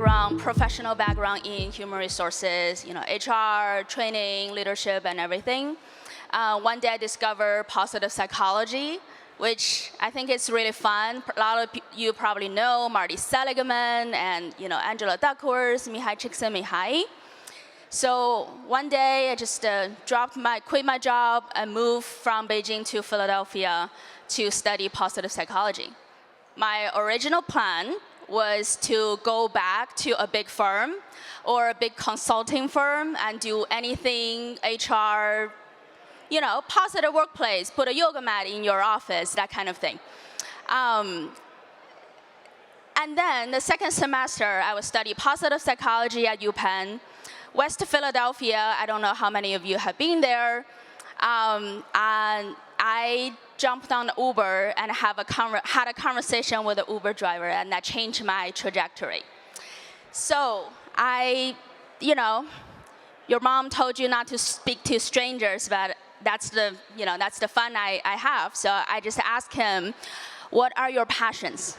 background, professional background in human resources, HR, training, leadership, and everything. One day I discovered positive psychology, which I think is really fun. A lot of you probably know Marty Seligman and Angela Duckworth, Mihai Csikszentmihalyi. So one day I just quit my job and moved from Beijing to Philadelphia to study positive psychology. My original plan was to go back to a big firm or a big consulting firm and do anything HR, positive workplace, put a yoga mat in your office, that kind of thing. And then the second semester, I would study positive psychology at UPenn. West Philadelphia, I don't know how many of you have been there. And I jumped on Uber and had a conversation with the Uber driver, and that changed my trajectory. So your mom told you not to speak to strangers, but that's the fun I have. So I just asked him, what are your passions?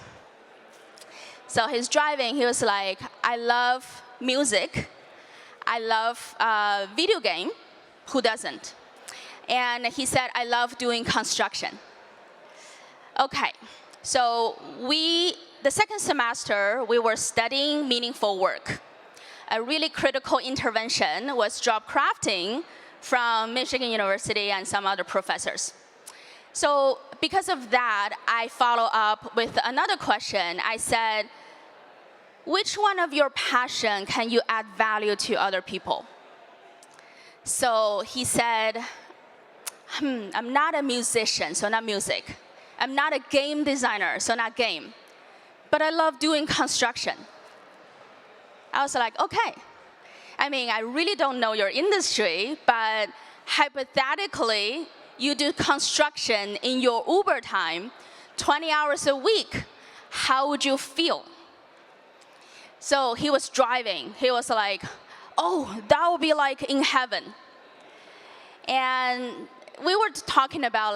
So he's driving, he was like, I love music, I love video game, who doesn't? And he said, I love doing construction. Okay, so the second semester, we were studying meaningful work. A really critical intervention was job crafting from Michigan University and some other professors. So because of that, I follow up with another question. I said, which one of your passion can you add value to other people? So he said, I'm not a musician, so not music. I'm not a game designer, so not game. But I love doing construction. I was like, okay. I mean, I really don't know your industry, but hypothetically, you do construction in your Uber time, 20 hours a week. How would you feel? So he was driving. He was like, oh, that would be like in heaven. And we were talking about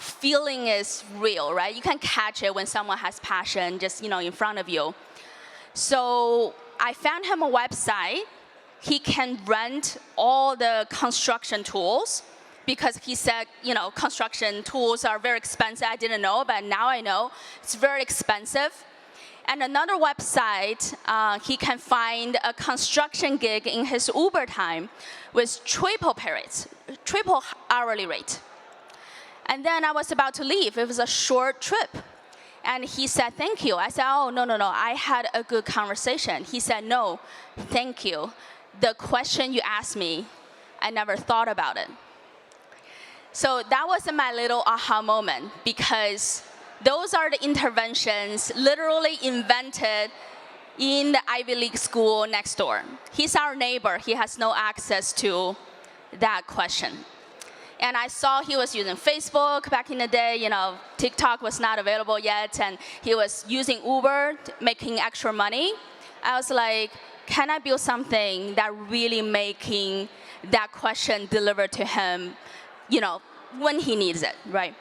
feeling is real, right? You can catch it when someone has passion just, in front of you. So I found him a website. He can rent all the construction tools because he said, construction tools are very expensive. I didn't know, but now I know it's very expensive. And another website, he can find a construction gig in his Uber time with triple hourly rate. And then I was about to leave. It was a short trip. And he said, thank you. I said, oh, no. I had a good conversation. He said, no, thank you. The question you asked me, I never thought about it. So that was my little aha moment, because those are the interventions literally invented in the Ivy League school next door. He's our neighbor. He has no access to that question. And I saw he was using Facebook back in the day. TikTok was not available yet, and he was using Uber, making extra money. I was like, can I build something that really making that question delivered to him, when he needs it, right?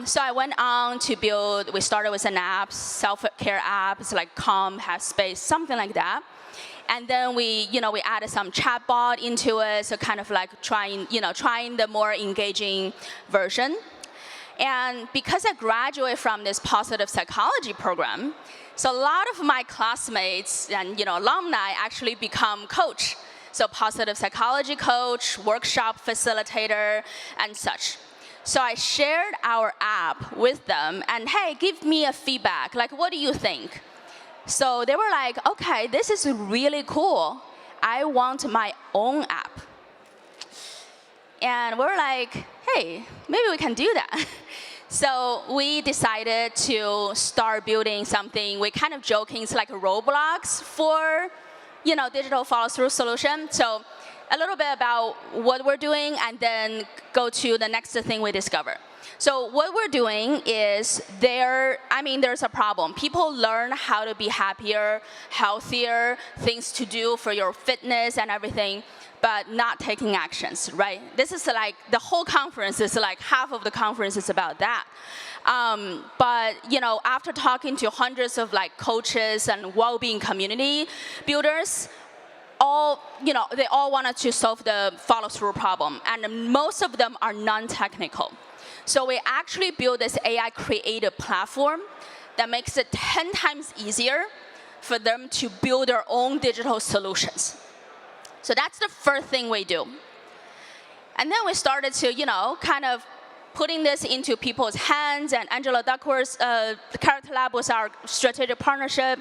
So I went on to build, we started with an app, self-care app, it's like Calm, Headspace, something like that. And then we added some chatbot into it, so kind of like trying the more engaging version. And because I graduated from this positive psychology program, so a lot of my classmates and alumni actually become coach. So positive psychology coach, workshop facilitator, and such. So I shared our app with them, and hey, give me a feedback. Like, what do you think? So they were like, okay, this is really cool. I want my own app. And we're like, hey, maybe we can do that. So we decided to start building something. We're kind of joking, it's like Roblox for, digital follow-through solution. So a little bit about what we're doing, and then go to the next thing we discover. So what we're doing is there's a problem. People learn how to be happier, healthier, things to do for your fitness and everything, but not taking actions, right? This is like, the whole conference is like, half of the conference is about that. But after talking to hundreds of like coaches and well-being community builders, they all wanted to solve the follow-through problem, and most of them are non-technical. So we actually built this AI creative platform that makes it 10 times easier for them to build their own digital solutions. So that's the first thing we do. And then we started to, kind of putting this into people's hands, and Angela Duckworth's Character Lab was our strategic partnership.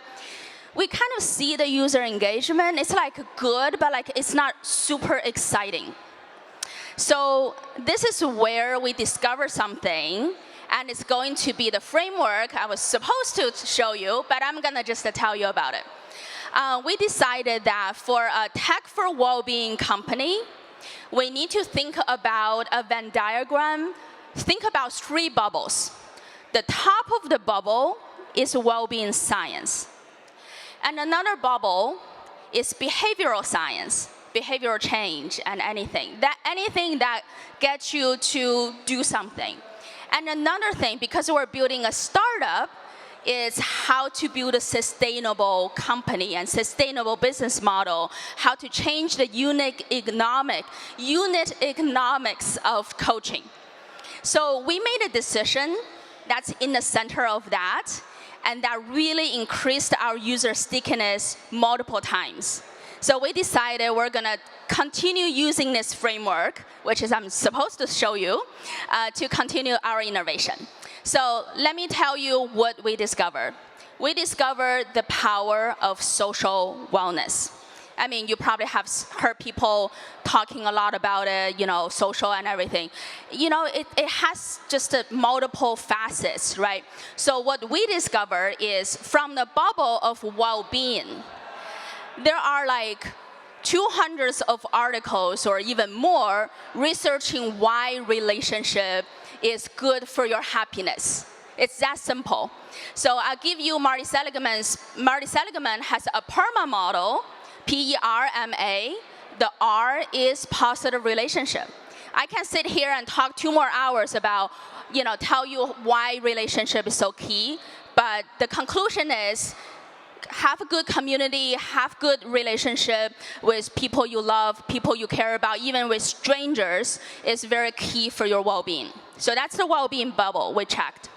We kind of see the user engagement. It's like good, but like it's not super exciting. So this is where we discover something, and it's going to be the framework I was supposed to show you, but I'm gonna just tell you about it. We decided that for a tech for well-being company, we need to think about a Venn diagram. Think about 3 bubbles. The top of the bubble is well-being science. And another bubble is behavioral science, behavioral change, and anything that gets you to do something. And another thing, because we're building a startup, is how to build a sustainable company and sustainable business model, how to change the unit economics of coaching. So we made a decision that's in the center of that, and that really increased our user stickiness multiple times. So we decided we're gonna continue using this framework, which is I'm supposed to show you, to continue our innovation. So let me tell you what we discovered. We discovered the power of social wellness. I mean, you probably have heard people talking a lot about it, social and everything. It has just multiple facets, right? So what we discover is from the bubble of well-being, there are like 200 of articles or even more researching why relationship is good for your happiness. It's that simple. So I'll give you Marty Seligman has a PERMA model, PERMA. The R is positive relationship. I can sit here and talk 2 more hours about, tell you why relationship is so key. But the conclusion is, have a good community, have good relationship with people you love, people you care about, even with strangers, is very key for your well-being. So that's the well-being bubble we checked.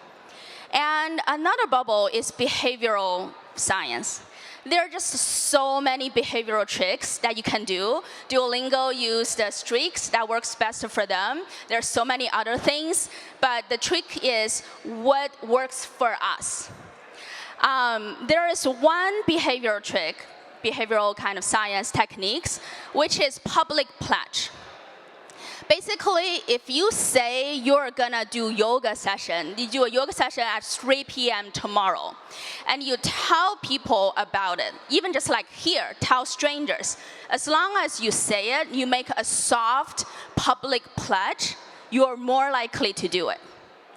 And another bubble is behavioral science. There are just so many behavioral tricks that you can do. Duolingo used the streaks that works best for them. There are so many other things, but the trick is what works for us. There is one behavioral trick, behavioral kind of science techniques, which is public pledge. Basically, if you say you're gonna do yoga session, you do a yoga session at 3 p.m. tomorrow, and you tell people about it, even just like here, tell strangers. As long as you say it, you make a soft public pledge, you're more likely to do it,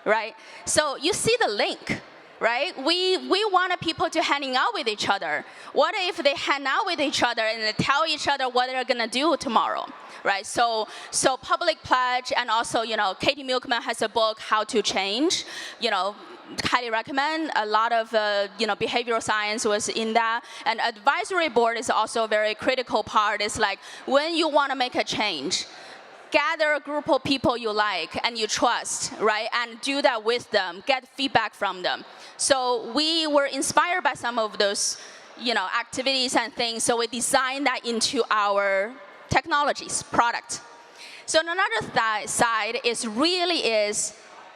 right? So you see the link. Right? We wanted people to hang out with each other. What if they hang out with each other and they tell each other what they're gonna do tomorrow? Right? So public pledge, and also, Katie Milkman has a book, How to Change. Highly recommend. A lot of behavioral science was in that. And advisory board is also a very critical part. It's like when you want to make a change, gather a group of people you like and you trust, right? And do that with them, get feedback from them. So we were inspired by some of those, activities and things. So we designed that into our technologies, product. So another side is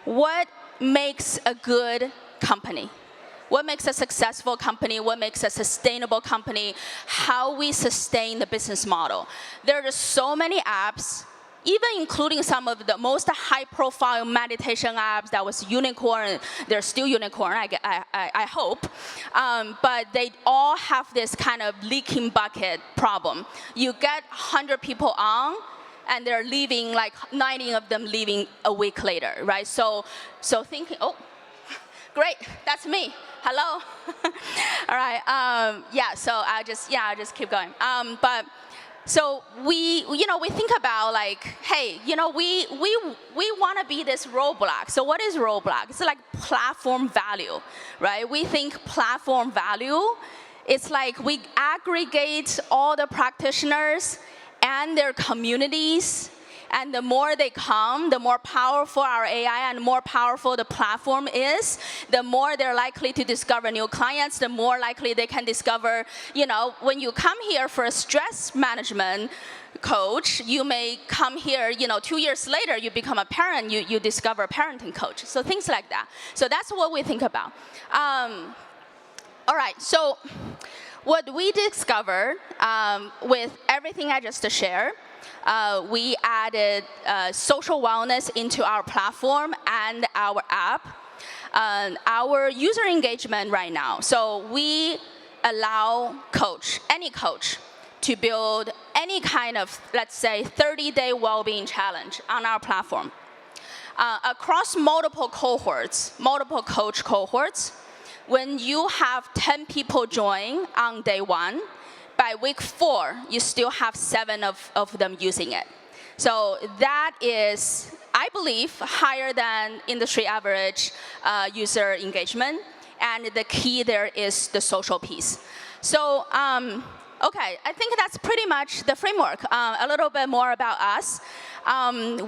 what makes a good company? What makes a successful company? What makes a sustainable company? How we sustain the business model. There are so many apps, even including some of the most high-profile meditation apps that was unicorn. They're still unicorn, I hope. But they all have this kind of leaking bucket problem. You get 100 people on, and they're leaving, like 90 of them leaving a week later, right? So thinking, oh, great, that's me. Hello. All right. So I'll just keep going. But So we think about like, hey, we want to be this Roblox. So what is Roblox? It's like platform value, right? We think platform value, it's like we aggregate all the practitioners and their communities, and the more they come, the more powerful our AI and the more powerful the platform is, the more they're likely to discover new clients, the more likely they can discover, when you come here for a stress management coach, you may come here, 2 years later, you become a parent, you discover a parenting coach. So things like that. So that's what we think about. All right, so what we discovered with everything I just shared, we added social wellness into our platform and our app. Our user engagement right now, so we allow any coach, to build any kind of, let's say, 30-day well-being challenge on our platform. Across multiple cohorts, multiple coach cohorts, when you have 10 people join on day 1, by week 4, you still have 7 of them using it. So that is, I believe, higher than industry average user engagement. And the key there is the social piece. So, okay, I think that's pretty much the framework. A little bit more about us.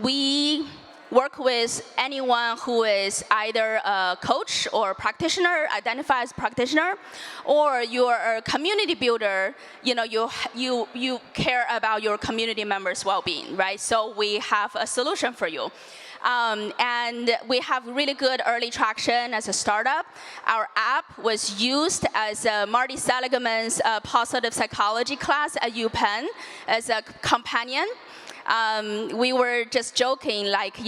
We work with anyone who is either a coach or practitioner, identify as practitioner, or you're a community builder, you care about your community members' well-being, right? So we have a solution for you. And we have really good early traction as a startup. Our app was used as Marty Seligman's positive psychology class at UPenn as a companion. We were just joking, like,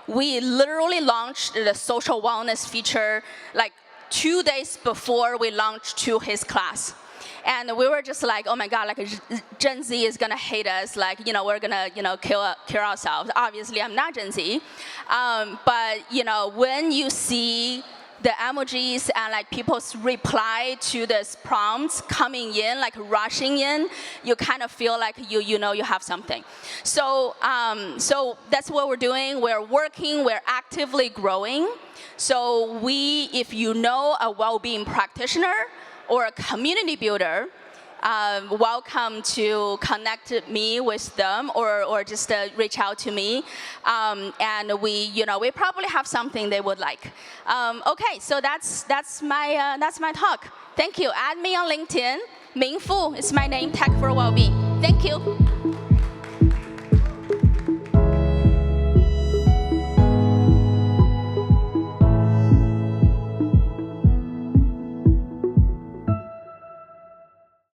we literally launched the social wellness feature like 2 days before we launched to his class. And we were just like, oh my God, like Gen Z is gonna hate us, like, we're gonna, kill ourselves. Obviously, I'm not Gen Z. But, when you see the emojis and like people's reply to this prompts coming in, like rushing in, you kind of feel like you have something. So so that's what we're doing. We're working. We're actively growing. So if you know a well-being practitioner or a community builder, welcome to connect me with them or just reach out to me. And we probably have something they would like. Okay, so that's my talk. Thank you. Add me on LinkedIn. Ming Fu is my name, Tech for Wellbeing. Thank you.